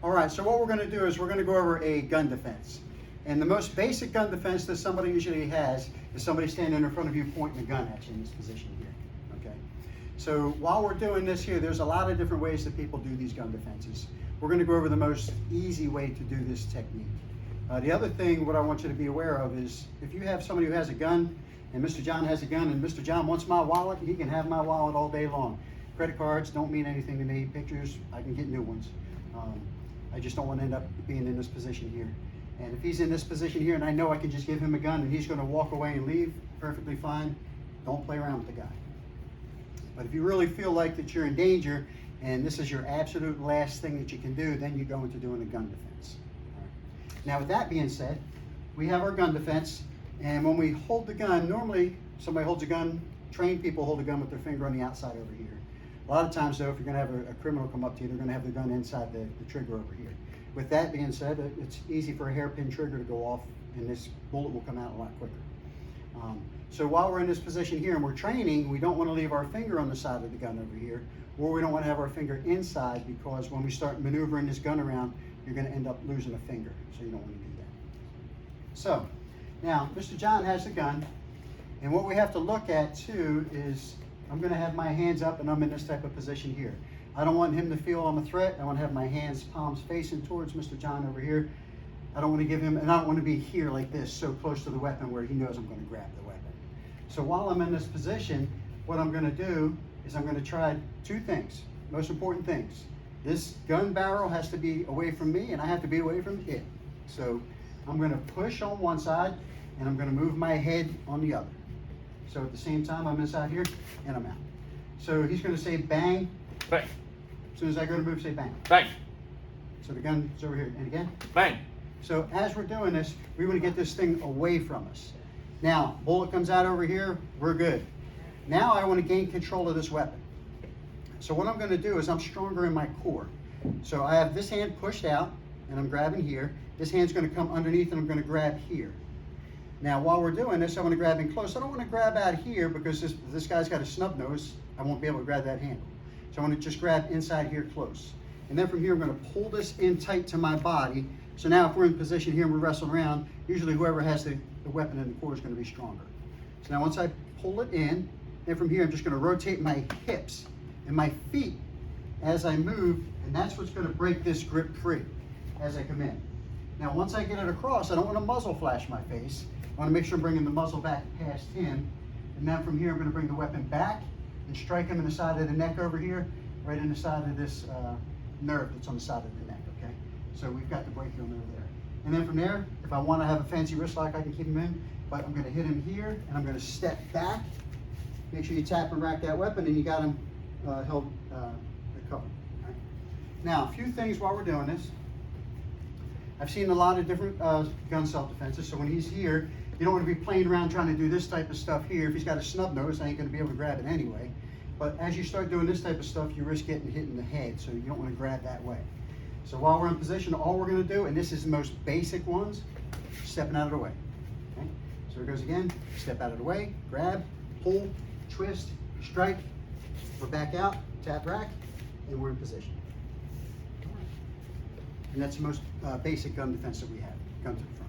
All right, so what we're going to do is we're going to go over a gun defense. And the most basic gun defense that somebody usually has is somebody standing in front of you pointing a gun at you in this position here, okay? So while we're doing this here, there's a lot of different ways that people do these gun defenses. We're going to go over the most easy way to do this technique. The other thing, what I want you to be aware of is if you have somebody who has a gun and Mr. John has a gun and Mr. John wants my wallet, he can have my wallet all day long. Credit cards don't mean anything to me. Pictures, I can get new ones. I just don't want to end up being in this position here. And if he's in this position here and I know I can just give him a gun and he's going to walk away and leave, perfectly fine. Don't play around with the guy. But if you really feel like that you're in danger and this is your absolute last thing that you can do, then you go into doing a gun defense. All right. Now with that being said, we have our gun defense, and when we hold the gun, normally somebody holds a gun, trained people hold a gun with their finger on the outside over here. A lot of times though, if you're going to have a criminal come up to you, they're going to have the gun inside the trigger over here. With that being said, it's easy for a hairpin trigger to go off and this bullet will come out a lot quicker. So while we're in this position here and we're training, we don't want to leave our finger on the side of the gun over here, or we don't want to have our finger inside, because when we start maneuvering this gun around, you're going to end up losing a finger. So you don't want to do that. So now Mr. John has the gun, and what we have to look at too is I'm going to have my hands up and I'm in this type of position here. I don't want him to feel I'm a threat. I want to have my hands, palms facing towards Mr. John over here. I don't want to give him, and I don't want to be here like this, so close to the weapon where he knows I'm going to grab the weapon. So while I'm in this position, what I'm going to do is I'm going to try two things, most important things. This gun barrel has to be away from me and I have to be away from it. So I'm going to push on one side and I'm going to move my head on the other. So at the same time, I'm inside here and I'm out. So he's going to say bang. Bang. As soon as I go to move, say bang. Bang. So the gun's over here. And again. Bang. So as we're doing this, we want to get this thing away from us. Now, bullet comes out over here. We're good. Now I want to gain control of this weapon. So what I'm going to do is I'm stronger in my core. So I have this hand pushed out and I'm grabbing here. This hand's going to come underneath and I'm going to grab here. Now, while we're doing this, I want to grab in close. I don't want to grab out here because this guy's got a snub nose. I won't be able to grab that handle. So I want to just grab inside here close. And then from here, I'm going to pull this in tight to my body. So now if we're in position here and we're wrestling around, usually whoever has the weapon in the core is going to be stronger. So now once I pull it in, then from here, I'm just going to rotate my hips and my feet as I move. And that's what's going to break this grip free as I come in. Now, once I get it across, I don't want to muzzle flash my face. I want to make sure I'm bringing the muzzle back past him. And then from here, I'm going to bring the weapon back and strike him in the side of the neck over here, right in the side of this nerve that's on the side of the neck, okay? So we've got the brachial nerve there. And then from there, if I want to have a fancy wrist lock, I can keep him in, but I'm going to hit him here, and I'm going to step back. Make sure you tap and rack that weapon, and you got him held covered. Right? Now, a few things while we're doing this. I've seen a lot of different gun self-defenses, so when he's here, you don't want to be playing around trying to do this type of stuff here. If he's got a snub nose, I ain't going to be able to grab it anyway. But as you start doing this type of stuff, you risk getting hit in the head, so you don't want to grab that way. So while we're in position, all we're going to do, and this is the most basic ones, stepping out of the way. Okay? So it goes again, step out of the way, grab, pull, twist, strike, we're back out, tap rack, and we're in position. And that's the most basic gun defense that we have, gun to the front.